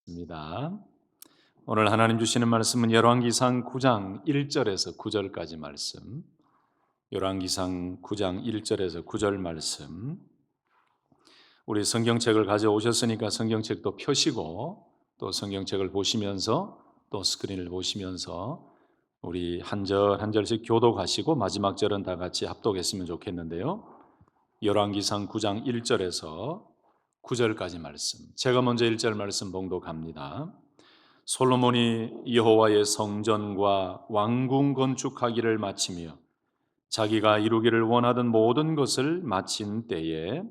입니다. 오늘 하나님 주시는 말씀은 열왕기상 9장 1절에서 9절까지 말씀. 열왕기상 9장 1절에서 9절 말씀. 우리 성경책을 가져오셨으니까 성경책도 펴시고 또 성경책을 보시면서 또 스크린을 보시면서 우리 한 절 한 절씩 교독하시고 마지막 절은 다 같이 합독했으면 좋겠는데요. 열왕기상 9장 1절에서 9절까지 말씀. 제가 먼저 1절 말씀 봉독합니다. 솔로몬이 여호와의 성전과 왕궁 건축하기를 마치며 자기가 이루기를 원하던 모든 것을 마친 때에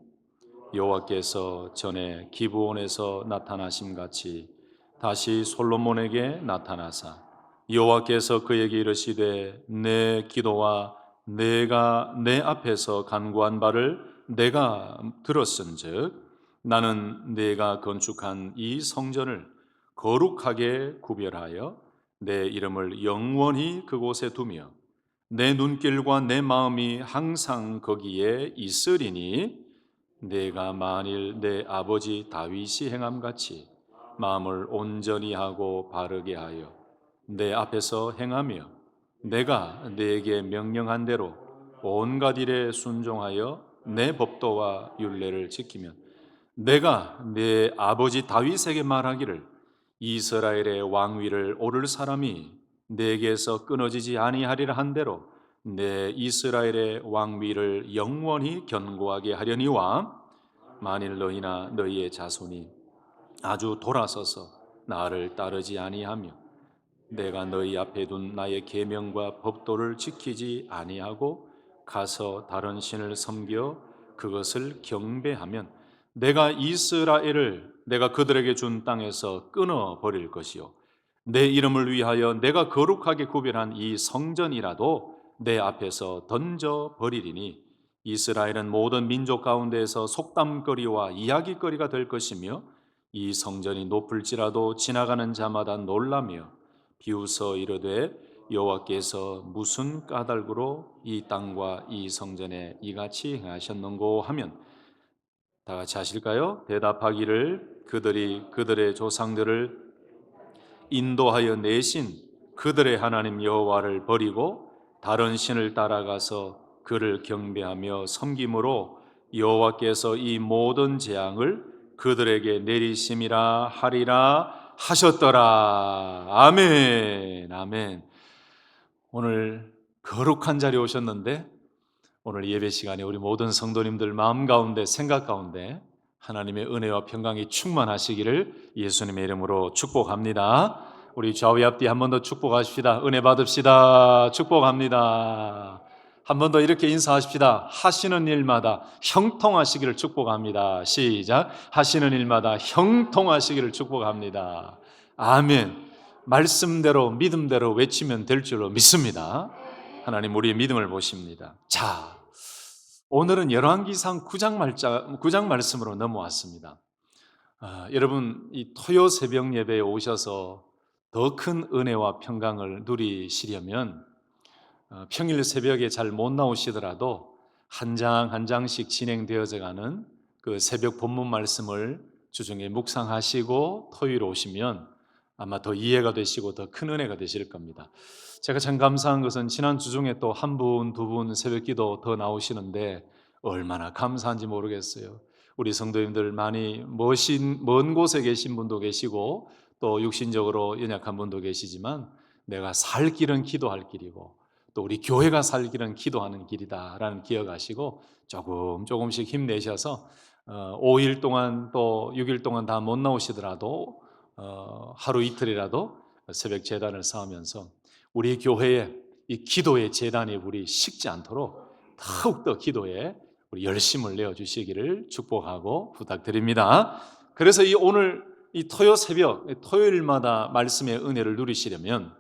여호와께서 전에 기브온에서 나타나심 같이 다시 솔로몬에게 나타나사 여호와께서 그에게 이르시되 내 기도와 내가 내 앞에서 간구한 바를 내가 들었은즉 나는 내가 건축한 이 성전을 거룩하게 구별하여 내 이름을 영원히 그곳에 두며 내 눈길과 내 마음이 항상 거기에 있으리니 내가 만일 내 아버지 다윗이 행함같이 마음을 온전히 하고 바르게 하여 내 앞에서 행하며 내가 네게 명령한 대로 온갖 일에 순종하여 내 법도와 율례를 지키면 내가 내 아버지 다윗에게 말하기를 이스라엘의 왕위를 오를 사람이 내게서 끊어지지 아니하리라 한 대로 내 이스라엘의 왕위를 영원히 견고하게 하려니와 만일 너희나 너희의 자손이 아주 돌아서서 나를 따르지 아니하며 내가 너희 앞에 둔 나의 계명과 법도를 지키지 아니하고 가서 다른 신을 섬겨 그것을 경배하면 내가 이스라엘을 내가 그들에게 준 땅에서 끊어 버릴 것이요 내 이름을 위하여 내가 거룩하게 구별한 이 성전이라도 내 앞에서 던져 버리리니 이스라엘은 모든 민족 가운데에서 속담거리와 이야기거리가 될 것이며 이 성전이 높을지라도 지나가는 자마다 놀라며 비웃어 이르되 여호와께서 무슨 까닭으로 이 땅과 이 성전에 이같이 행하셨는고 하면 다 같이 하실까요? 대답하기를 그들이 그들의 조상들을 인도하여 내신 그들의 하나님 여호와를 버리고 다른 신을 따라가서 그를 경배하며 섬김으로 여호와께서 이 모든 재앙을 그들에게 내리심이라 하리라 하셨더라. 아멘. 아멘. 오늘 거룩한 자리에 오셨는데 오늘 예배 시간에 우리 모든 성도님들 마음 가운데 생각 가운데 하나님의 은혜와 평강이 충만하시기를 예수님의 이름으로 축복합니다. 우리 좌우 앞뒤 한 번 더 축복하십시다. 은혜 받읍시다. 축복합니다. 한 번 더 이렇게 인사하십시다. 하시는 일마다 형통하시기를 축복합니다. 시작. 하시는 일마다 형통하시기를 축복합니다. 아멘. 말씀대로 믿음대로 외치면 될 줄로 믿습니다. 하나님 우리의 믿음을 보십니다. 자, 오늘은 열왕기상 9장 말씀으로 넘어왔습니다. 여러분 이 토요 새벽 예배에 오셔서 더 큰 은혜와 평강을 누리시려면 평일 새벽에 잘 못 나오시더라도 한 장 한 장씩 진행되어져 가는 그 새벽 본문 말씀을 주중에 묵상하시고 토요일 오시면 아마 더 이해가 되시고 더 큰 은혜가 되실 겁니다. 제가 참 감사한 것은 지난 주중에 또 한 분, 두 분 새벽 기도 더 나오시는데 얼마나 감사한지 모르겠어요. 우리 성도님들 많이 먼 곳에 계신 분도 계시고 또 육신적으로 연약한 분도 계시지만 내가 살 길은 기도할 길이고 또 우리 교회가 살 길은 기도하는 길이다라는 기억하시고 조금씩 힘내셔서 5일 동안 또 6일 동안 다 못 나오시더라도 하루 이틀이라도 새벽 제단을 쌓으면서 우리 교회에 이 기도의 제단이 우리 식지 않도록 더욱더 기도에 우리 열심을 내어주시기를 축복하고 부탁드립니다. 그래서 오늘 이 토요 새벽, 토요일마다 말씀의 은혜를 누리시려면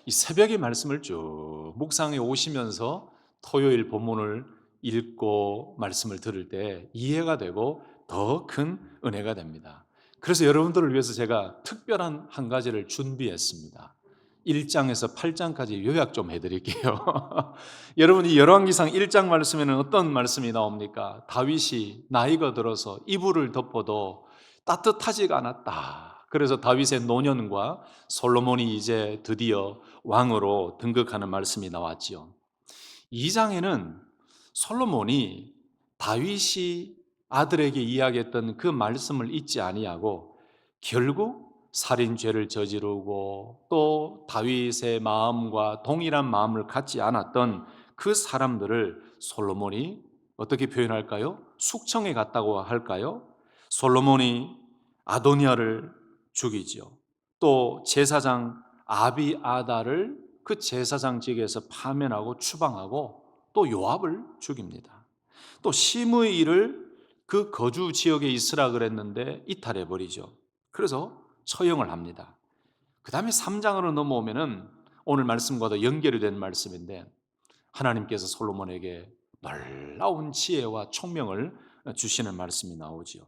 이 새벽의 말씀을 쭉 묵상해 오시면서 토요일 본문을 읽고 말씀을 들을 때 이해가 되고 더 큰 은혜가 됩니다. 그래서 여러분들을 위해서 제가 특별한 한 가지를 준비했습니다. 1장에서 8장까지 요약 좀 해드릴게요. 여러분 이 열왕기상 1장 말씀에는 어떤 말씀이 나옵니까? 다윗이 나이가 들어서 이불을 덮어도 따뜻하지가 않았다. 그래서 다윗의 노년과 솔로몬이 이제 드디어 왕으로 등극하는 말씀이 나왔지요. 2장에는 솔로몬이 다윗이 아들에게 이야기했던 그 말씀을 잊지 아니하고 결국 살인죄를 저지르고 또 다윗의 마음과 동일한 마음을 갖지 않았던 그 사람들을 솔로몬이 어떻게 표현할까요? 숙청에 갔다고 할까요? 솔로몬이 아도니아를 죽이지요. 또 제사장 아비아다를 그 제사장직에서 파면하고 추방하고 또 요압을 죽입니다. 또 시므이를 그 거주 지역에 있으라 그랬는데 이탈해 버리죠. 그래서 처형을 합니다. 그 다음에 3장으로 넘어오면은 오늘 말씀과도 연결이 된 말씀인데 하나님께서 솔로몬에게 놀라운 지혜와 총명을 주시는 말씀이 나오지요.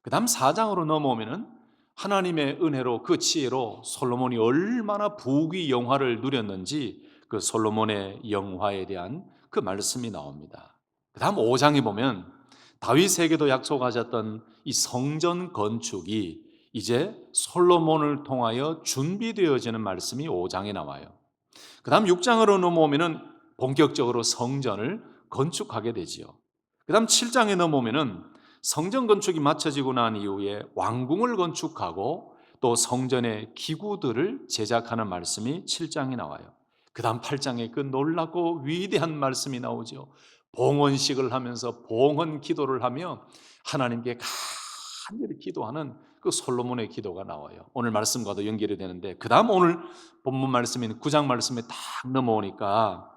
그 다음 4장으로 넘어오면은 하나님의 은혜로 그 지혜로 솔로몬이 얼마나 부귀 영화를 누렸는지 그 솔로몬의 영화에 대한 그 말씀이 나옵니다. 그 다음 5장에 보면 다윗에게도 약속하셨던 이 성전 건축이 이제 솔로몬을 통하여 준비되어지는 말씀이 5장에 나와요. 그 다음 6장으로 넘어오면은 본격적으로 성전을 건축하게 되지요. 그 다음 7장에 넘어오면은 성전 건축이 마쳐지고 난 이후에 왕궁을 건축하고 또 성전의 기구들을 제작하는 말씀이 7장에 나와요. 그 다음 8장에 그 놀랍고 위대한 말씀이 나오죠. 봉헌식을 하면서 봉헌 기도를 하며 하나님께 간절히 기도하는 그 솔로몬의 기도가 나와요. 오늘 말씀과도 연결이 되는데 그 다음 오늘 본문 말씀인 9장 말씀에 딱 넘어오니까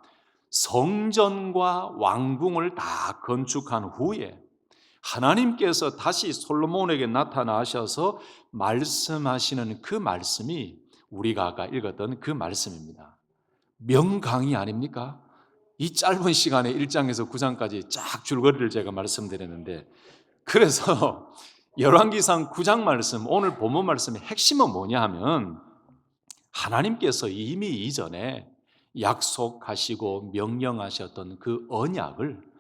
성전과 왕궁을 다 건축한 후에 하나님께서 다시 솔로몬에게 나타나셔서 말씀하시는 그 말씀이 우리가 아까 읽었던 그 말씀입니다. 명강의 아닙니까? 이 짧은 시간에 1장에서 9장까지 쫙 줄거리를 제가 말씀드렸는데 그래서 열왕기상 9장 말씀, 오늘 본문 말씀의 핵심은 뭐냐 하면 하나님께서 이미 이전에 약속하시고 명령하셨던 그 언약을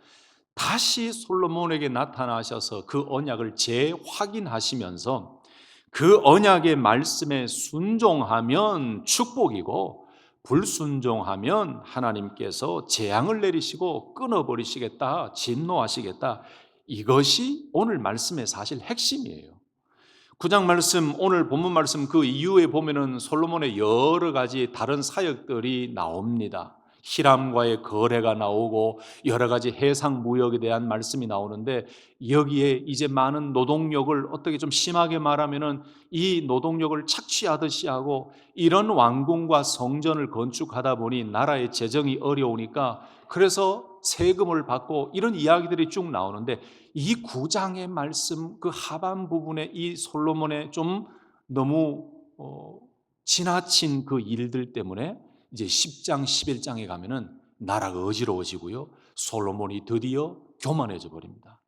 다시 솔로몬에게 나타나셔서 그 언약을 재확인하시면서 그 언약의 말씀에 순종하면 축복이고 불순종하면 하나님께서 재앙을 내리시고 끊어버리시겠다, 진노하시겠다. 이것이 오늘 말씀의 사실 핵심이에요. 9장 말씀, 오늘 본문 말씀 그 이후에 보면은 솔로몬의 여러 가지 다른 사역들이 나옵니다. 히람과의 거래가 나오고 여러 가지 해상 무역에 대한 말씀이 나오는데 여기에 이제 많은 노동력을 어떻게 좀 심하게 말하면은 이 노동력을 착취하듯이 하고 이런 왕궁과 성전을 건축하다 보니 나라의 재정이 어려우니까 그래서 세금을 받고 이런 이야기들이 쭉 나오는데 이 9장의 말씀 그 하반 부분에 이 솔로몬의 좀 너무 지나친 그 일들 때문에 이제 10장, 11장에 가면은 나라가 어지러워지고요. 솔로몬이 드디어 교만해져 버립니다.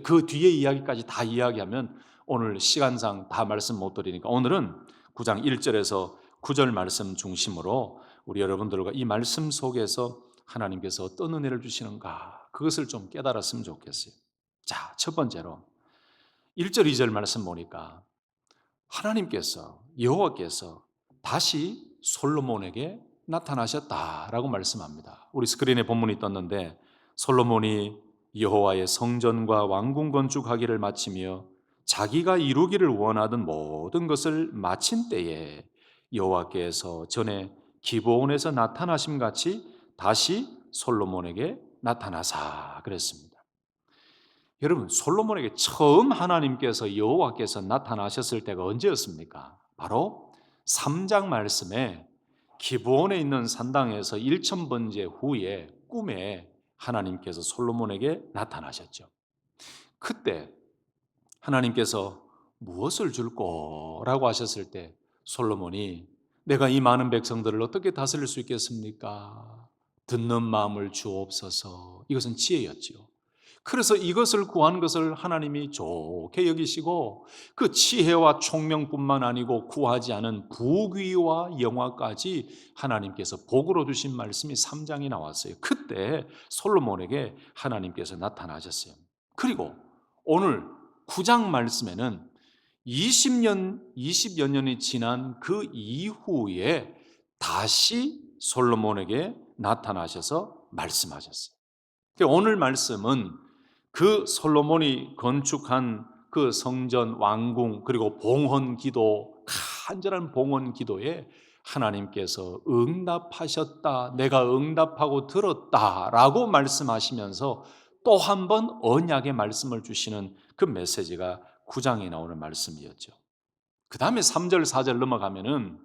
그 뒤에 이야기까지 다 이야기하면 오늘 시간상 다 말씀 못 드리니까 오늘은 9장 1절에서 9절 말씀 중심으로 우리 여러분들과 이 말씀 속에서 하나님께서 어떤 은혜를 주시는가 그것을 좀 깨달았으면 좋겠어요. 자, 첫 번째로 1절, 2절 말씀 보니까 하나님께서 여호와께서 다시 솔로몬에게 나타나셨다라고 말씀합니다. 우리 스크린에 본문이 떴는데 솔로몬이 여호와의 성전과 왕궁 건축하기를 마치며 자기가 이루기를 원하던 모든 것을 마친 때에 여호와께서 전에 기브온에서 나타나심 같이 다시 솔로몬에게 나타나사 그랬습니다. 여러분, 솔로몬에게 처음 하나님께서 여호와께서 나타나셨을 때가 언제였습니까? 바로 3장 말씀에 기브온에 있는 산당에서 1000번째 후에 꿈에 하나님께서 솔로몬에게 나타나셨죠. 그때 하나님께서 무엇을 줄 거라고 하셨을 때 솔로몬이 내가 이 많은 백성들을 어떻게 다스릴 수 있겠습니까? 듣는 마음을 주옵소서. 이것은 지혜였지요. 그래서 이것을 구한 것을 하나님이 좋게 여기시고 그 지혜와 총명뿐만 아니고 구하지 않은 부귀와 영화까지 하나님께서 복으로 주신 말씀이 3장이 나왔어요. 그때 솔로몬에게 하나님께서 나타나셨어요. 그리고 오늘 9장 말씀에는 20여 년이 지난 그 이후에 다시 솔로몬에게 나타나셔서 말씀하셨어요. 오늘 말씀은 그 솔로몬이 건축한 그 성전 왕궁 그리고 봉헌 기도, 간절한 봉헌 기도에 하나님께서 응답하셨다, 내가 응답하고 들었다라고 말씀하시면서 또 한 번 언약의 말씀을 주시는 그 메시지가 9장에 나오는 말씀이었죠. 그 다음에 3절 4절 넘어가면은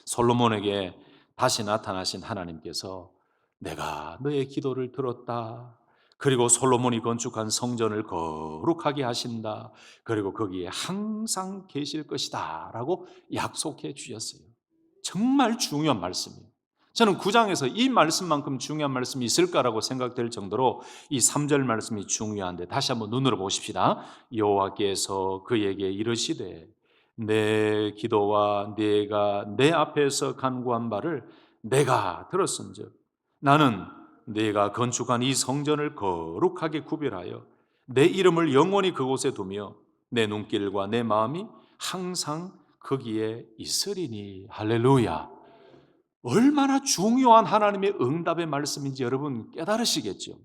솔로몬에게 다시 나타나신 하나님께서 내가 너의 기도를 들었다. 그리고 솔로몬이 건축한 성전을 거룩하게 하신다. 그리고 거기에 항상 계실 것이다 라고 약속해 주셨어요. 정말 중요한 말씀이에요. 저는 9장에서 이 말씀만큼 중요한 말씀이 있을까라고 생각될 정도로 이 3절 말씀이 중요한데 다시 한번 눈으로 보십시다. 여호와께서 그에게 이르시되 내 기도와 네가 내 앞에서 간구한 바를 내가 들었은즉 나는 네가 건축한 이 성전을 거룩하게 구별하여 내 이름을 영원히 그곳에 두며 내 눈길과 내 마음이 항상 거기에 있으리니. 할렐루야. 얼마나 중요한 하나님의 응답의 말씀인지 여러분 깨달으시겠죠.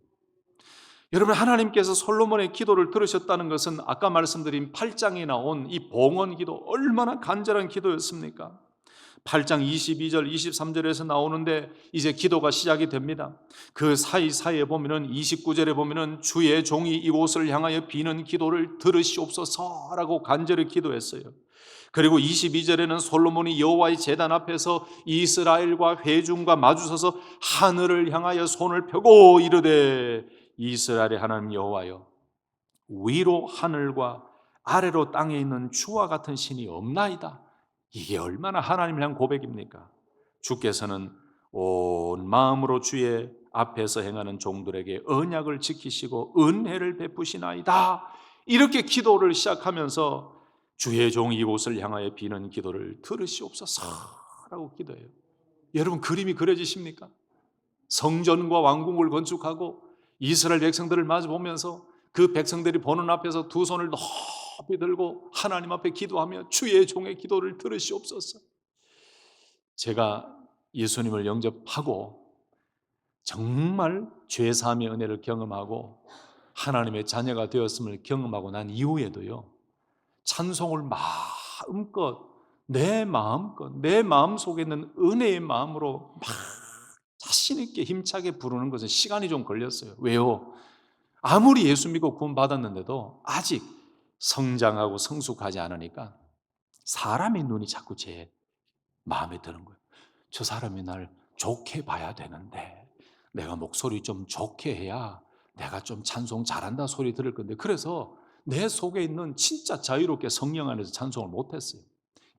여러분, 하나님께서 솔로몬의 기도를 들으셨다는 것은 아까 말씀드린 8장에 나온 이 봉헌 기도, 얼마나 간절한 기도였습니까? 8장 22절 23절에서 나오는데 이제 기도가 시작이 됩니다. 그 사이사이에 보면은 29절에 보면은 주의 종이 이곳을 향하여 비는 기도를 들으시옵소서라고 간절히 기도했어요. 그리고 22절에는 솔로몬이 여호와의 제단 앞에서 이스라엘과 회중과 마주서서 하늘을 향하여 손을 펴고 이르되 이스라엘의 하나님 여호와여, 위로 하늘과 아래로 땅에 있는 주와 같은 신이 없나이다. 이게 얼마나 하나님을 향한 고백입니까? 주께서는 온 마음으로 주의 앞에서 행하는 종들에게 언약을 지키시고 은혜를 베푸시나이다. 이렇게 기도를 시작하면서 주의 종이 이곳을 향하여 비는 기도를 들으시옵소서라고 기도해요. 여러분, 그림이 그려지십니까? 성전과 왕궁을 건축하고 이스라엘 백성들을 마주보면서 그 백성들이 보는 앞에서 두 손을 높이 들고 하나님 앞에 기도하며 주의 종의 기도를 들으시옵소서. 제가 예수님을 영접하고 정말 죄사함의 은혜를 경험하고 하나님의 자녀가 되었음을 경험하고 난 이후에도요, 찬송을 마음껏 내 마음 속에 있는 은혜의 마음으로 막 자신 있게 힘차게 부르는 것은 시간이 좀 걸렸어요. 왜요? 아무리 예수 믿고 구원 받았는데도 아직 성장하고 성숙하지 않으니까 사람의 눈이 자꾸 제 마음에 드는 거예요. 저 사람이 날 좋게 봐야 되는데, 내가 목소리 좀 좋게 해야 내가 좀 찬송 잘한다 소리 들을 건데, 그래서 내 속에 있는 진짜 자유롭게 성령 안에서 찬송을 못했어요.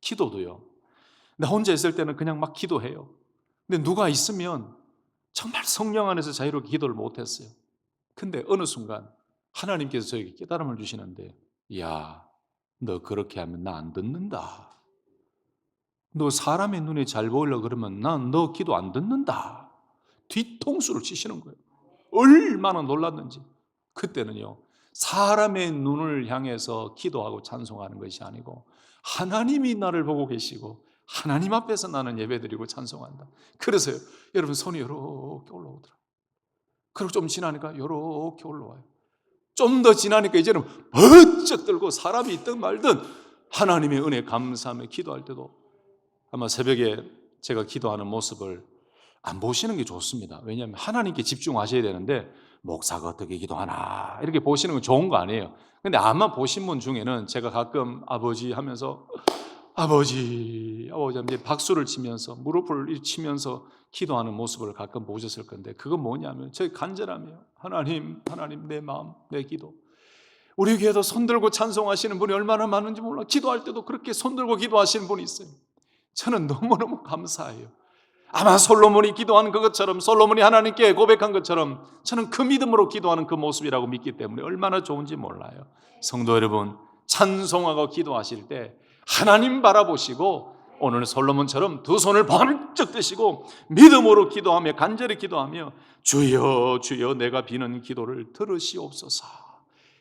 기도도요, 나 혼자 있을 때는 그냥 막 기도해요. 근데 누가 있으면 정말 성령 안에서 자유롭게 기도를 못했어요. 근데 어느 순간 하나님께서 저에게 깨달음을 주시는데, 야, 너 그렇게 하면 나 안 듣는다. 너 사람의 눈에 잘 보이려고 그러면 난 너 기도 안 듣는다. 뒤통수를 치시는 거예요. 얼마나 놀랐는지. 그때는요, 사람의 눈을 향해서 기도하고 찬송하는 것이 아니고 하나님이 나를 보고 계시고 하나님 앞에서 나는 예배드리고 찬송한다. 그래서요, 여러분, 손이 이렇게 올라오더라고요. 그리고 좀 지나니까 이렇게 올라와요. 좀 더 지나니까 이제는 번쩍 들고 사람이 있든 말든 하나님의 은혜 감사하며 기도할 때도 아마 새벽에 제가 기도하는 모습을 안 보시는 게 좋습니다. 왜냐하면 하나님께 집중하셔야 되는데 목사가 어떻게 기도하나 이렇게 보시는 건 좋은 거 아니에요. 근데 아마 보신 분 중에는 제가 가끔 아버지 하면서 아버지 하면 박수를 치면서 무릎을 치면서 기도하는 모습을 가끔 보셨을 건데, 그건 뭐냐면 저희 간절함이에요. 하나님 내 마음, 내 기도. 우리 교회도 손들고 찬송하시는 분이 얼마나 많은지 몰라. 기도할 때도 그렇게 손들고 기도하시는 분이 있어요. 저는 너무너무 감사해요. 아마 솔로몬이 기도한 그것처럼, 솔로몬이 하나님께 고백한 것처럼 저는 그 믿음으로 기도하는 그 모습이라고 믿기 때문에 얼마나 좋은지 몰라요. 성도 여러분, 찬송하고 기도하실 때 하나님 바라보시고 오늘 솔로몬처럼 두 손을 번쩍 드시고 믿음으로 기도하며 간절히 기도하며 주여 주여 내가 비는 기도를 들으시옵소서,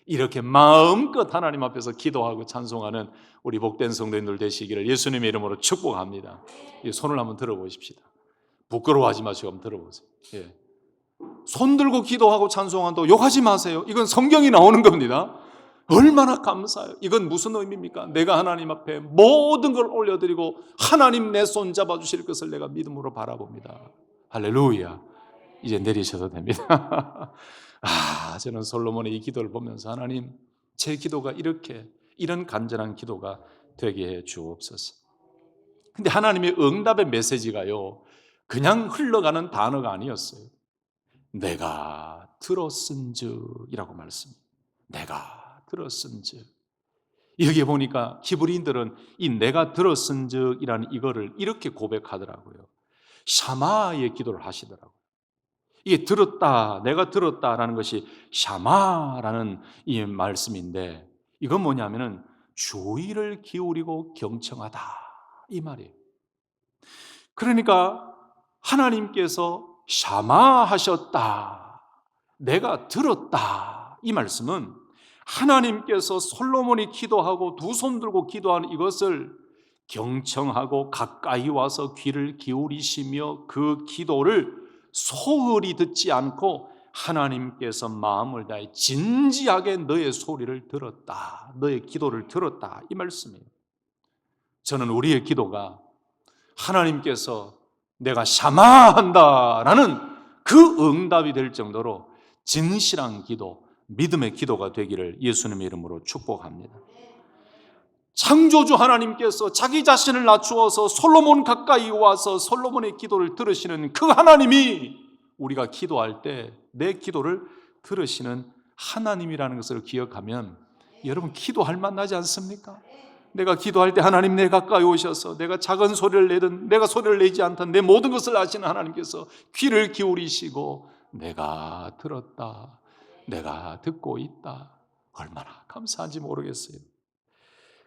이렇게 마음껏 하나님 앞에서 기도하고 찬송하는 우리 복된 성도님들 되시기를 예수님의 이름으로 축복합니다. 이 손을 한번 들어보십시다. 부끄러워하지 마시고 한번 들어보세요. 예. 손 들고 기도하고 찬송한다고 욕하지 마세요. 이건 성경이 나오는 겁니다. 얼마나 감사해요. 이건 무슨 의미입니까? 내가 하나님 앞에 모든 걸 올려드리고 하나님 내 손 잡아주실 것을 내가 믿음으로 바라봅니다. 할렐루야. 이제 내리셔도 됩니다. 저는 솔로몬의 이 기도를 보면서 하나님, 제 기도가 이런 간절한 기도가 되게 해 주옵소서. 근데 하나님의 응답의 메시지가요, 그냥 흘러가는 단어가 아니었어요. 내가 들었은즉이라고 말씀입니다. 내가 들었은즉. 여기 보니까 히브리인들은 이 내가 들었은즉이라는 이거를 이렇게 고백하더라고요. 샤마의 기도를 하시더라고요. 이게 들었다, 내가 들었다라는 것이 샤마라는 이 말씀인데, 이건 뭐냐면은 주의를 기울이고 경청하다 이 말이에요. 그러니까 하나님께서 샤마하셨다, 내가 들었다 이 말씀은 하나님께서 솔로몬이 기도하고 두 손 들고 기도하는 이것을 경청하고 가까이 와서 귀를 기울이시며 그 기도를 소홀히 듣지 않고 하나님께서 마음을 다해 진지하게 너의 소리를 들었다, 너의 기도를 들었다 이 말씀이에요. 저는 우리의 기도가 하나님께서 내가 샤마한다라는 그 응답이 될 정도로 진실한 기도, 믿음의 기도가 되기를 예수님의 이름으로 축복합니다. 창조주 하나님께서 자기 자신을 낮추어서 솔로몬 가까이 와서 솔로몬의 기도를 들으시는 그 하나님이 우리가 기도할 때 내 기도를 들으시는 하나님이라는 것을 기억하면 여러분 기도할 만나지 않습니까? 내가 기도할 때 하나님 내 가까이 오셔서 내가 작은 소리를 내든 내가 소리를 내지 않든 내 모든 것을 아시는 하나님께서 귀를 기울이시고 내가 들었다, 내가 듣고 있다. 얼마나 감사한지 모르겠어요.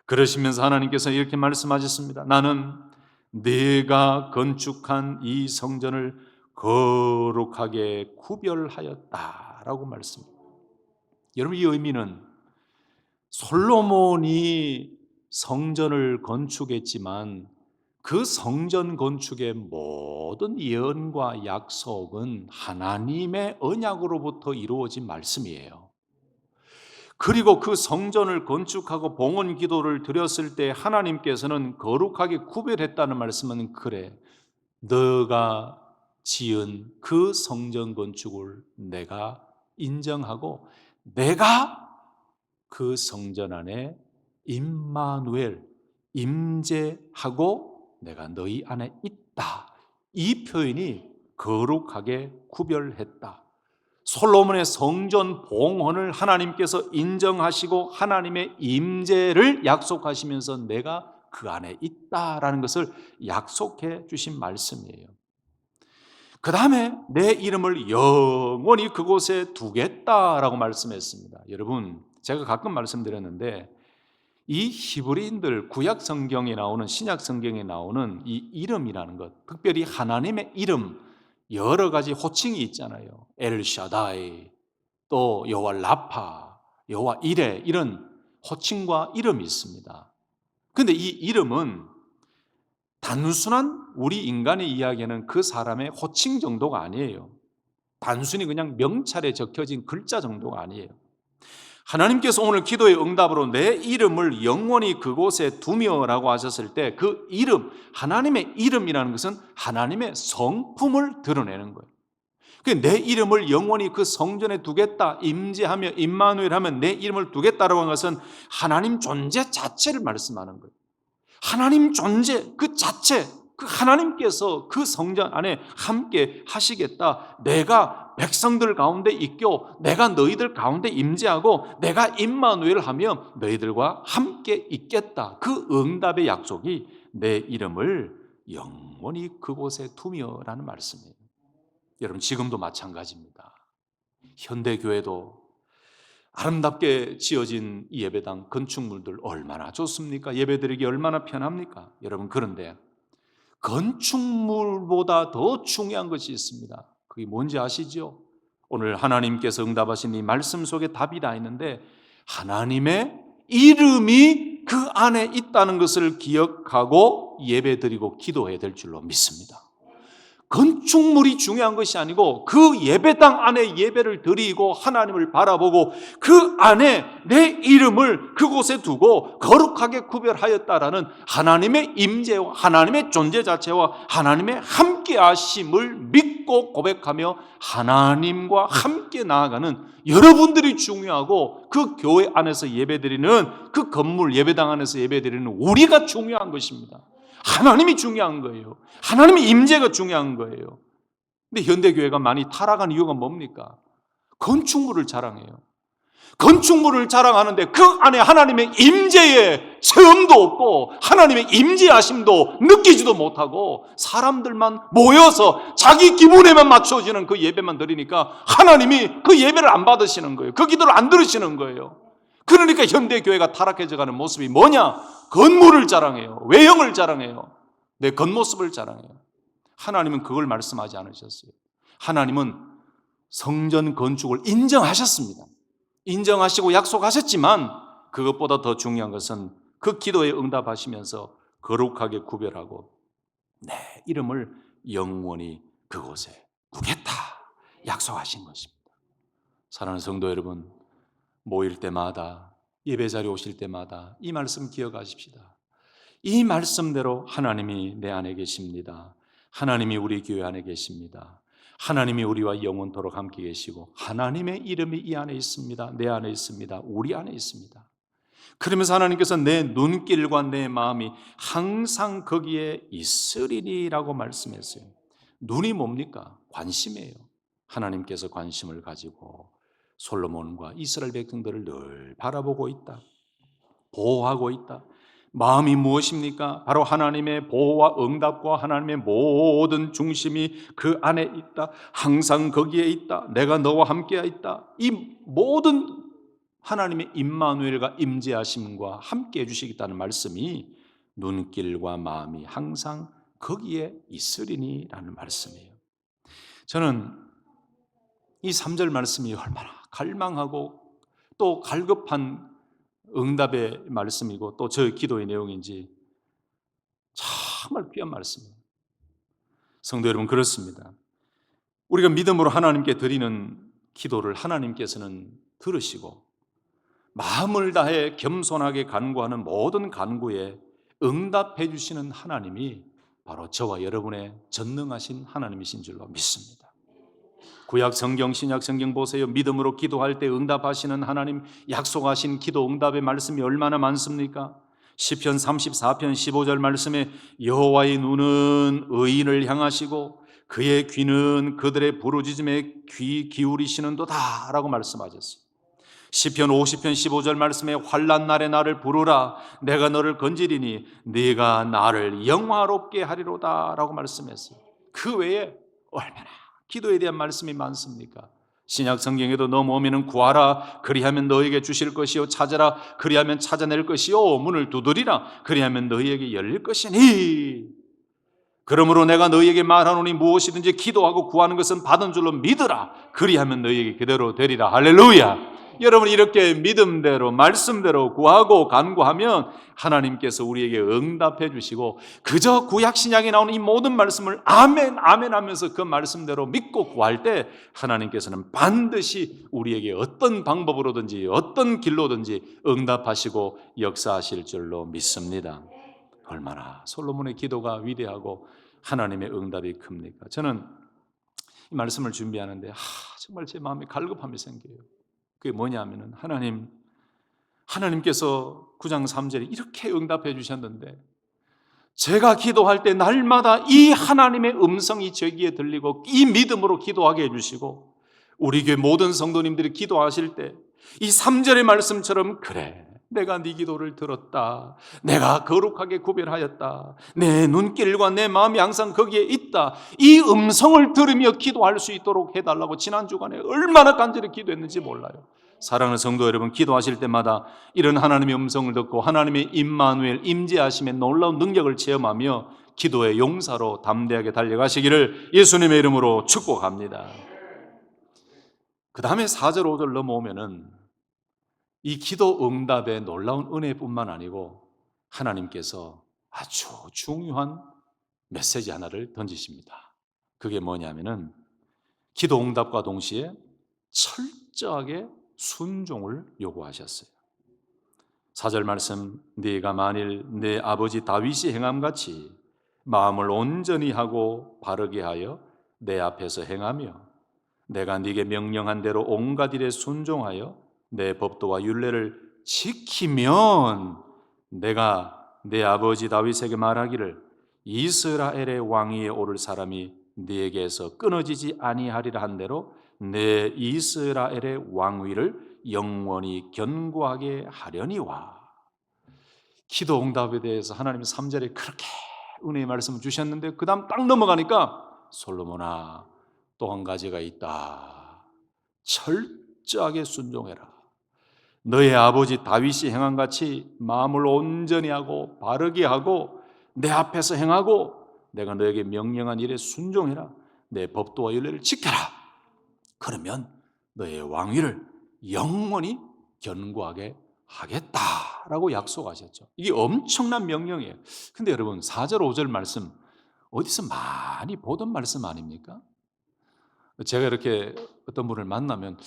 그러시면서 하나님께서 이렇게 말씀하셨습니다. 나는 네가 건축한 이 성전을 거룩하게 구별하였다라고 말씀합니다. 여러분, 이 의미는 솔로몬이 성전을 건축했지만 그 성전 건축의 모든 예언과 약속은 하나님의 언약으로부터 이루어진 말씀이에요. 그리고 그 성전을 건축하고 봉헌 기도를 드렸을 때 하나님께서는 거룩하게 구별했다는 말씀은 그래, 너가 지은 그 성전 건축을 내가 인정하고 내가 그 성전 안에 임마누엘, 임재하고 내가 너희 안에 있다. 이 표현이 거룩하게 구별했다. 솔로몬의 성전 봉헌을 하나님께서 인정하시고 하나님의 임재를 약속하시면서 내가 그 안에 있다라는 것을 약속해 주신 말씀이에요. 그 다음에 내 이름을 영원히 그곳에 두겠다라고 말씀했습니다. 여러분, 제가 가끔 말씀드렸는데 이 히브리인들 구약 성경에 나오는, 신약 성경에 나오는 이 이름이라는 것, 특별히 하나님의 이름, 여러 가지 호칭이 있잖아요. 엘샤다이, 또 여호와 라파, 여호와 이레, 이런 호칭과 이름이 있습니다. 그런데 이 이름은 단순한 우리 인간의 이야기는 그 사람의 호칭 정도가 아니에요. 단순히 그냥 명찰에 적혀진 글자 정도가 아니에요. 하나님께서 오늘 기도의 응답으로 내 이름을 영원히 그곳에 두며라고 하셨을 때 그 이름, 하나님의 이름이라는 것은 하나님의 성품을 드러내는 거예요. 내 이름을 영원히 그 성전에 두겠다, 임재하며 임마누엘 하면 내 이름을 두겠다라고 하는 것은 하나님 존재 자체를 말씀하는 거예요. 하나님 존재 그 자체, 그 하나님께서 그 성전 안에 함께 하시겠다. 내가 백성들 가운데 있고 내가 너희들 가운데 임재하고 내가 임마누엘 하며 너희들과 함께 있겠다. 그 응답의 약속이 내 이름을 영원히 그곳에 두며라는 말씀이에요. 여러분, 지금도 마찬가지입니다. 현대교회도 아름답게 지어진 이 예배당 건축물들 얼마나 좋습니까? 예배드리기 얼마나 편합니까? 여러분, 그런데 건축물보다 더 중요한 것이 있습니다. 그게 뭔지 아시죠? 오늘 하나님께서 응답하신 이 말씀 속에 답이 다 있는데 하나님의 이름이 그 안에 있다는 것을 기억하고 예배드리고 기도해야 될 줄로 믿습니다. 건축물이 중요한 것이 아니고 그 예배당 안에 예배를 드리고 하나님을 바라보고 그 안에 내 이름을 그곳에 두고 거룩하게 구별하였다라는 하나님의 임재와 하나님의 존재 자체와 하나님의 함께하심을 믿고 고백하며 하나님과 함께 나아가는 여러분들이 중요하고 그 교회 안에서 예배드리는 그 건물 예배당 안에서 예배드리는 우리가 중요한 것입니다. 하나님이 중요한 거예요. 하나님의 임재가 중요한 거예요. 근데 현대교회가 많이 타락한 이유가 뭡니까? 건축물을 자랑해요. 건축물을 자랑하는데 그 안에 하나님의 임재의 체험도 없고 하나님의 임재하심도 느끼지도 못하고 사람들만 모여서 자기 기분에만 맞춰지는 그 예배만 드리니까 하나님이 그 예배를 안 받으시는 거예요. 그 기도를 안 들으시는 거예요. 그러니까 현대교회가 타락해져가는 모습이 뭐냐? 건물을 자랑해요. 외형을 자랑해요. 내 겉모습을 자랑해요. 하나님은 그걸 말씀하지 않으셨어요. 하나님은 성전 건축을 인정하셨습니다. 인정하시고 약속하셨지만 그것보다 더 중요한 것은 그 기도에 응답하시면서 거룩하게 구별하고 내 이름을 영원히 그곳에 두겠다 약속하신 것입니다. 사랑하는 성도 여러분, 모일 때마다 예배 자리에 오실 때마다 이 말씀 기억하십시다. 이 말씀대로 하나님이 내 안에 계십니다. 하나님이 우리 교회 안에 계십니다. 하나님이 우리와 영원토록 함께 계시고 하나님의 이름이 이 안에 있습니다. 내 안에 있습니다. 우리 안에 있습니다. 그러면서 하나님께서 내 눈길과 내 마음이 항상 거기에 있으리니라고 말씀했어요. 눈이 뭡니까? 관심이에요. 하나님께서 관심을 가지고 솔로몬과 이스라엘 백성들을 늘 바라보고 있다. 보호하고 있다. 마음이 무엇입니까? 바로 하나님의 보호와 응답과 하나님의 모든 중심이 그 안에 있다. 항상 거기에 있다. 내가 너와 함께 있다. 이 모든 하나님의 임마누엘과 임재하심과 함께 해주시겠다는 말씀이 눈길과 마음이 항상 거기에 있으리니라는 말씀이에요. 저는 이 3절 말씀이 얼마나 갈망하고 또 갈급한 응답의 말씀이고 또 저 기도의 내용인지 정말 귀한 말씀이에요. 성도 여러분, 그렇습니다. 우리가 믿음으로 하나님께 드리는 기도를 하나님께서는 들으시고 마음을 다해 겸손하게 간구하는 모든 간구에 응답해 주시는 하나님이 바로 저와 여러분의 전능하신 하나님이신 줄로 믿습니다. 구약 성경, 신약 성경 보세요. 믿음으로 기도할 때 응답하시는 하나님, 약속하신 기도 응답의 말씀이 얼마나 많습니까? 시편 34편 15절 말씀에 여호와의 눈은 의인을 향하시고 그의 귀는 그들의 부르짖음에 귀 기울이시는도다 라고 말씀하셨어요. 시편 50편 15절 말씀에 환난 날에 나를 부르라 내가 너를 건지리니 네가 나를 영화롭게 하리로다 라고 말씀했어요. 그 외에 얼마나 기도에 대한 말씀이 많습니까? 신약 성경에도 넘어오면 구하라 그리하면 너에게 주실 것이요 찾아라 그리하면 찾아낼 것이요 문을 두드리라 그리하면 너희에게 열릴 것이니 그러므로 내가 너희에게 말하노니 무엇이든지 기도하고 구하는 것은 받은 줄로 믿으라 그리하면 너희에게 그대로 되리라. 할렐루야. 여러분, 이렇게 믿음대로 말씀대로 구하고 간구하면 하나님께서 우리에게 응답해 주시고 그저 구약 신약에 나오는 이 모든 말씀을 아멘 아멘 하면서 그 말씀대로 믿고 구할 때 하나님께서는 반드시 우리에게 어떤 방법으로든지 어떤 길로든지 응답하시고 역사하실 줄로 믿습니다. 얼마나 솔로몬의 기도가 위대하고 하나님의 응답이 큽니까? 저는 이 말씀을 준비하는데 정말 제 마음에 갈급함이 생겨요. 그게 뭐냐면은 하나님께서 9장 3절에 이렇게 응답해 주셨는데 제가 기도할 때 날마다 이 하나님의 음성이 제 귀에 들리고 이 믿음으로 기도하게 해주시고 우리 교회 모든 성도님들이 기도하실 때 이 3절의 말씀처럼 그래 내가 네 기도를 들었다. 내가 거룩하게 구별하였다. 내 눈길과 내 마음이 항상 거기에 있다. 이 음성을 들으며 기도할 수 있도록 해달라고 지난 주간에 얼마나 간절히 기도했는지 몰라요. 사랑하는 성도 여러분, 기도하실 때마다 이런 하나님의 음성을 듣고 하나님의 임마누엘 임재하심의 놀라운 능력을 체험하며 기도의 용사로 담대하게 달려가시기를 예수님의 이름으로 축복합니다. 그 다음에 4절 5절 넘어오면은 이 기도 응답의 놀라운 은혜뿐만 아니고 하나님께서 아주 중요한 메시지 하나를 던지십니다. 그게 뭐냐면은 기도 응답과 동시에 철저하게 순종을 요구하셨어요. 4절 말씀, 네가 만일 내 아버지 다윗이 행함같이 마음을 온전히 하고 바르게 하여 내 앞에서 행하며 내가 네게 명령한 대로 온갖 일에 순종하여 내 법도와 율례를 지키면 내가 내 아버지 다윗에게 말하기를 이스라엘의 왕위에 오를 사람이 네게서 끊어지지 아니하리라 한 대로 내 이스라엘의 왕위를 영원히 견고하게 하려니와. 기도 응답에 대해서 하나님이 3절에 그렇게 은혜의 말씀을 주셨는데 그 다음 딱 넘어가니까 솔로몬아, 또 한 가지가 있다. 철저하게 순종해라. 너의 아버지 다윗이 행한 같이 마음을 온전히 하고 바르게 하고 내 앞에서 행하고 내가 너에게 명령한 일에 순종해라. 내 법도와 율례를 지켜라. 그러면 너의 왕위를 영원히 견고하게 하겠다라고 약속하셨죠. 이게 엄청난 명령이에요. 근데 여러분 4절 5절 말씀 어디서 많이 보던 말씀 아닙니까? 제가 이렇게 어떤 분을 만나면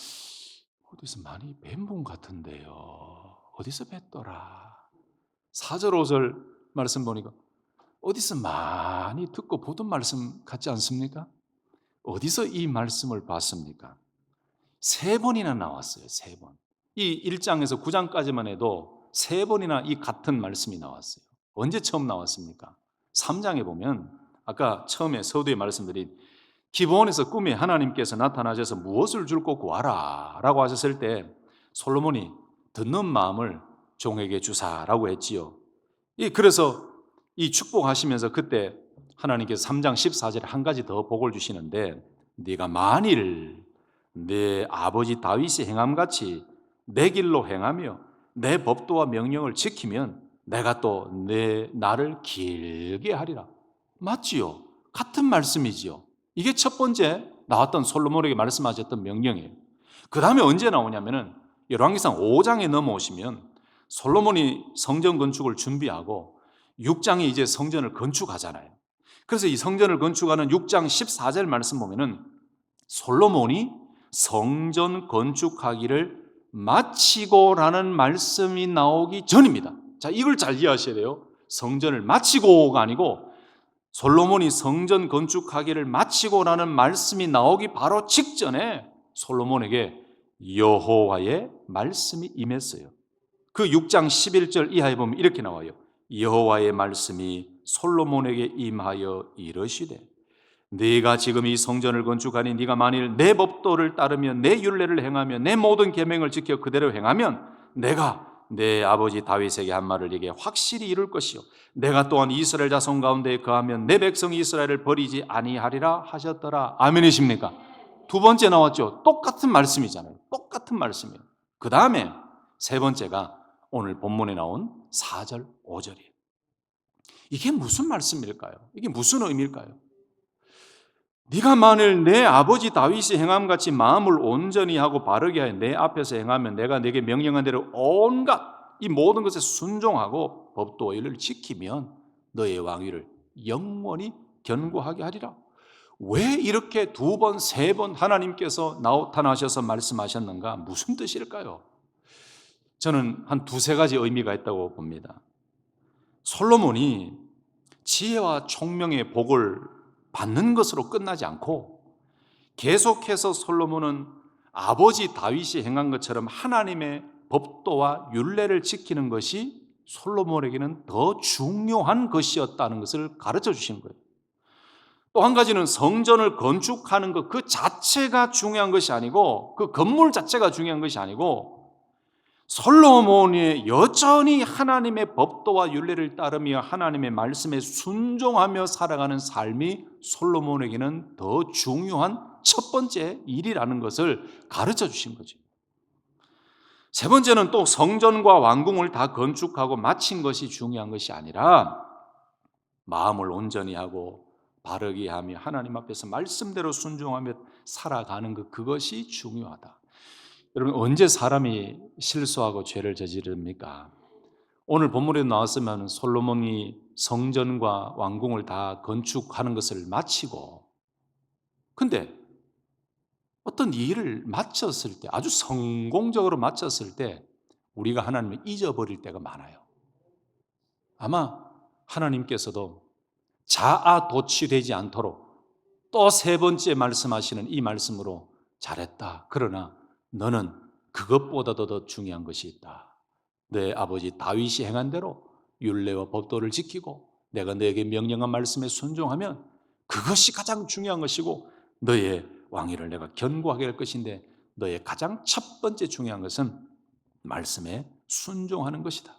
어디서 많이 뵌 분 같은데요. 어디서 뵀더라. 4절 5절 말씀 보니까 어디서 많이 듣고 보던 말씀 같지 않습니까? 어디서 이 말씀을 봤습니까? 3번이나 나왔어요. 3번. 이 1장에서 9장까지만 해도 3번이나 이 같은 말씀이 나왔어요. 언제 처음 나왔습니까? 3장에 보면 아까 처음에 서두에 말씀드린 기브온에서 꿈에 하나님께서 나타나셔서 무엇을 줄고 구하라 라고 하셨을 때 솔로몬이 듣는 마음을 종에게 주사라고 했지요. 그래서 이 축복하시면서 그때 하나님께서 3장 14절에 한 가지 더 복을 주시는데 네가 만일 내 아버지 다윗이 행함같이 내 길로 행하며 내 법도와 명령을 지키면 내가 또 내 나를 길게 하리라. 맞지요? 같은 말씀이지요. 이게 첫 번째 나왔던 솔로몬에게 말씀하셨던 명령이에요. 그 다음에 언제 나오냐면은 열왕기상 5장에 넘어오시면 솔로몬이 성전 건축을 준비하고 6장에 이제 성전을 건축하잖아요. 그래서 이 성전을 건축하는 6장 14절 말씀 보면은 솔로몬이 성전 건축하기를 마치고라는 말씀이 나오기 전입니다. 자, 이걸 잘 이해하셔야 돼요. 성전을 마치고가 아니고 솔로몬이 성전 건축하기를 마치고라는 말씀이 나오기 바로 직전에 솔로몬에게 여호와의 말씀이 임했어요. 그 6장 11절 이하에 보면 이렇게 나와요. 여호와의 말씀이 솔로몬에게 임하여 이르시되 네가 지금 이 성전을 건축하니 네가 만일 내 법도를 따르며 내 율례를 행하며 내 모든 계명을 지켜 그대로 행하면 내가 내 아버지 다윗에게 한 말을 네게 확실히 이룰 것이요 내가 또한 이스라엘 자손 가운데 거하면 내 백성 이스라엘을 버리지 아니하리라 하셨더라. 아멘이십니까? 두 번째 나왔죠. 똑같은 말씀이잖아요. 똑같은 말씀이에요. 그 다음에 세 번째가 오늘 본문에 나온 4절 5절이에요. 이게 무슨 말씀일까요? 이게 무슨 의미일까요? 네가 만일 내 아버지 다윗이 행함같이 마음을 온전히 하고 바르게 하여 내 앞에서 행하면 내가 네게 명령한 대로 온갖 이 모든 것에 순종하고 법도와 율례를 지키면 너의 왕위를 영원히 견고하게 하리라. 왜 이렇게 두 번, 세 번 하나님께서 나타나셔서 말씀하셨는가? 무슨 뜻일까요? 저는 한 두세 가지 의미가 있다고 봅니다. 솔로몬이 지혜와 총명의 복을 받는 것으로 끝나지 않고 계속해서 솔로몬은 아버지 다윗이 행한 것처럼 하나님의 법도와 율례를 지키는 것이 솔로몬에게는 더 중요한 것이었다는 것을 가르쳐 주시는 거예요. 또 한 가지는 성전을 건축하는 것 그 자체가 중요한 것이 아니고 그 건물 자체가 중요한 것이 아니고 솔로몬이 여전히 하나님의 법도와 율례를 따르며 하나님의 말씀에 순종하며 살아가는 삶이 솔로몬에게는 더 중요한 첫 번째 일이라는 것을 가르쳐 주신 거죠. 세 번째는 또 성전과 왕궁을 다 건축하고 마친 것이 중요한 것이 아니라 마음을 온전히 하고 바르게 하며 하나님 앞에서 말씀대로 순종하며 살아가는 그것이 중요하다. 여러분, 언제 사람이 실수하고 죄를 저지릅니까? 오늘 본문에 나왔으면 솔로몬이 성전과 왕궁을 다 건축하는 것을 마치고, 근데 어떤 일을 마쳤을 때, 아주 성공적으로 마쳤을 때 우리가 하나님을 잊어버릴 때가 많아요. 아마 하나님께서도 자아도취되지 않도록 또 세 번째 말씀하시는 이 말씀으로, 잘했다. 그러나 너는 그것보다도 더 중요한 것이 있다. 내 아버지 다윗이 행한 대로 율례와 법도를 지키고 내가 너에게 명령한 말씀에 순종하면 그것이 가장 중요한 것이고, 너의 왕위를 내가 견고하게 할 것인데, 너의 가장 첫 번째 중요한 것은 말씀에 순종하는 것이다.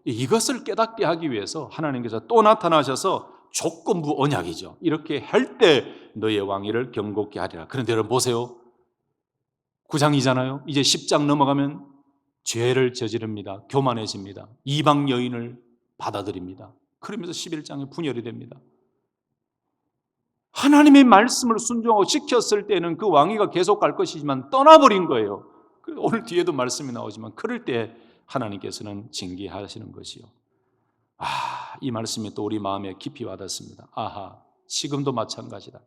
이것을 깨닫게 하기 위해서 하나님께서 또 나타나셔서 조건부 언약이죠. 이렇게 할 때 너의 왕위를 견고케 하리라. 그런데 여러분 보세요. 9장이잖아요. 이제 10장 넘어가면 죄를 저지릅니다. 교만해집니다. 이방 여인을 받아들입니다. 그러면서 11장에 분열이 됩니다. 하나님의 말씀을 순종하고 지켰을 때는 그 왕위가 계속 갈 것이지만 떠나버린 거예요. 오늘 뒤에도 말씀이 나오지만 그럴 때 하나님께서는 징계하시는 것이요. 이 말씀이 또 우리 마음에 깊이 와닿습니다. 지금도 마찬가지다.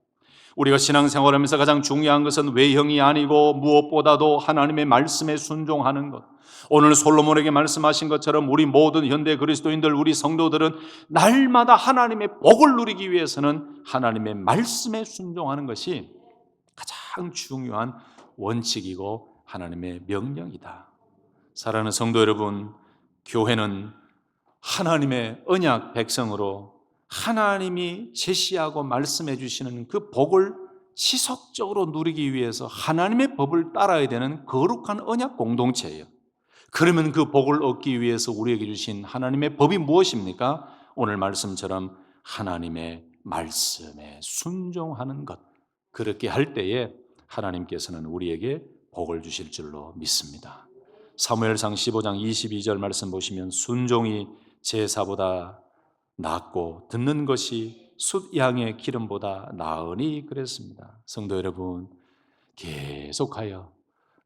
우리가 신앙생활하면서 가장 중요한 것은 외형이 아니고 무엇보다도 하나님의 말씀에 순종하는 것. 오늘 솔로몬에게 말씀하신 것처럼 우리 모든 현대 그리스도인들, 우리 성도들은 날마다 하나님의 복을 누리기 위해서는 하나님의 말씀에 순종하는 것이 가장 중요한 원칙이고 하나님의 명령이다. 사랑하는 성도 여러분, 교회는 하나님의 언약 백성으로 하나님이 제시하고 말씀해 주시는 그 복을 지속적으로 누리기 위해서 하나님의 법을 따라야 되는 거룩한 언약 공동체예요. 그러면 그 복을 얻기 위해서 우리에게 주신 하나님의 법이 무엇입니까? 오늘 말씀처럼 하나님의 말씀에 순종하는 것. 그렇게 할 때에 하나님께서는 우리에게 복을 주실 줄로 믿습니다. 사무엘상 15장 22절 말씀 보시면 순종이 제사보다 낫고 듣는 것이 숫양의 기름보다 나으니 그랬습니다. 성도 여러분, 계속하여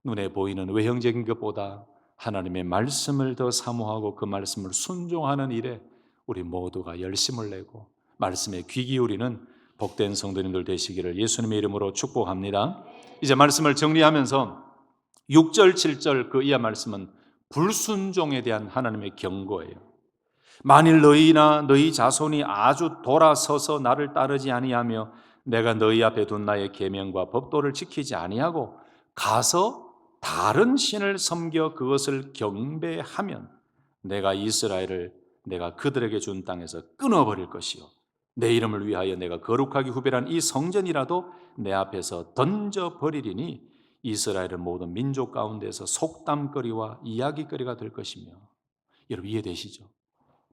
눈에 보이는 외형적인 것보다 하나님의 말씀을 더 사모하고 그 말씀을 순종하는 일에 우리 모두가 열심을 내고 말씀에 귀 기울이는 복된 성도님들 되시기를 예수님의 이름으로 축복합니다. 이제 말씀을 정리하면서 6절, 7절 그 이하 말씀은 불순종에 대한 하나님의 경고예요. 만일 너희나 너희 자손이 아주 돌아서서 나를 따르지 아니하며 내가 너희 앞에 둔 나의 계명과 법도를 지키지 아니하고 가서 다른 신을 섬겨 그것을 경배하면 내가 이스라엘을 내가 그들에게 준 땅에서 끊어버릴 것이요 내 이름을 위하여 내가 거룩하게 구별한 이 성전이라도 내 앞에서 던져버리리니 이스라엘은 모든 민족 가운데서 속담거리와 이야기거리가 될 것이며. 여러분 이해되시죠?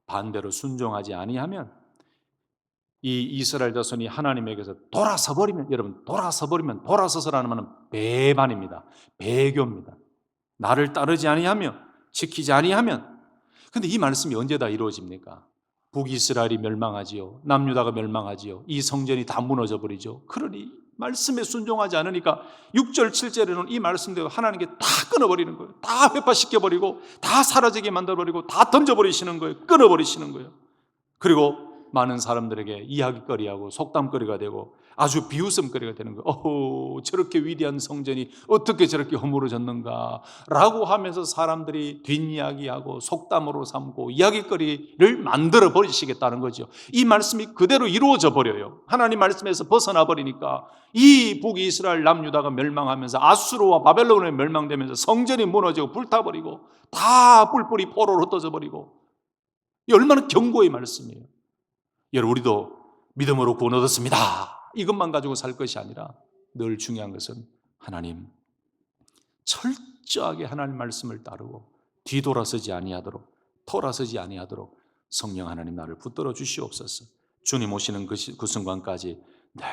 반대로 순종하지 아니하면 이 이스라엘 자손이 하나님에게서 돌아서 버리면, 여러분 돌아서서라는 말은 배반입니다. 배교입니다. 나를 따르지 아니하며 지키지 아니하면. 근데 이 말씀이 언제 다 이루어집니까? 북이스라엘이 멸망하지요. 남유다가 멸망하지요. 이 성전이 다 무너져 버리죠. 그러니 말씀에 순종하지 않으니까 6절 7절에는 이 말씀대로 하나님께 다 끊어버리는 거예요. 다 회파시켜버리고 다 사라지게 만들어버리고 다 던져버리시는 거예요. 끊어버리시는 거예요. 그리고 많은 사람들에게 이야기거리하고 속담거리가 되고 아주 비웃음거리가 되는 거예요. 저렇게 위대한 성전이 어떻게 저렇게 허물어졌는가 라고 하면서 사람들이 뒷이야기하고 속담으로 삼고 이야기거리를 만들어 버리시겠다는 거죠. 이 말씀이 그대로 이루어져 버려요. 하나님 말씀에서 벗어나 버리니까 이 북이스라엘 남유다가 멸망하면서 아수르와 바벨론에 멸망되면서 성전이 무너지고 불타버리고 다 뿔뿔이 포로로 흩어져 버리고. 이 얼마나 경고의 말씀이에요. 여러분 우리도 믿음으로 구원 얻었습니다 이것만 가지고 살 것이 아니라 늘 중요한 것은 하나님, 철저하게 하나님 말씀을 따르고 뒤돌아서지 아니하도록, 돌아서지 아니하도록 성령 하나님 나를 붙들어 주시옵소서. 주님 오시는 그 순간까지 늘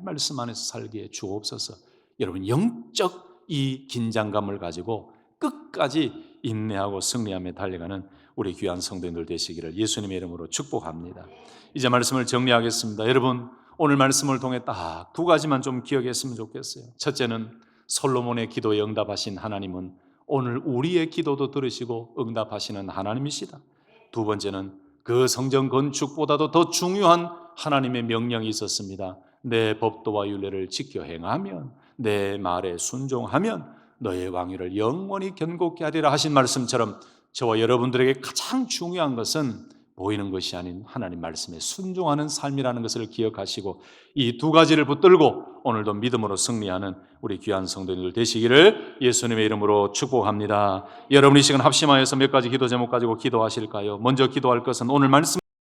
말씀 안에서 살기에 주옵소서. 여러분 영적 이 긴장감을 가지고 끝까지 인내하고 승리하며 달려가는 우리 귀한 성도님들 되시기를 예수님의 이름으로 축복합니다. 이제 말씀을 정리하겠습니다. 여러분 오늘 말씀을 통해 딱 두 가지만 좀 기억했으면 좋겠어요. 첫째는 솔로몬의 기도에 응답하신 하나님은 오늘 우리의 기도도 들으시고 응답하시는 하나님이시다. 두 번째는 그 성전 건축보다도 더 중요한 하나님의 명령이 있었습니다. 내 법도와 율례를 지켜 행하면, 내 말에 순종하면 너의 왕위를 영원히 견고케 하리라 하신 말씀처럼 저와 여러분들에게 가장 중요한 것은 보이는 것이 아닌 하나님 말씀에 순종하는 삶이라는 것을 기억하시고 이 두 가지를 붙들고 오늘도 믿음으로 승리하는 우리 귀한 성도님들 되시기를 예수님의 이름으로 축복합니다. 여러분 이 시간 합심하여서 몇 가지 기도 제목 가지고 기도하실까요? 먼저 기도할 것은 오늘 말씀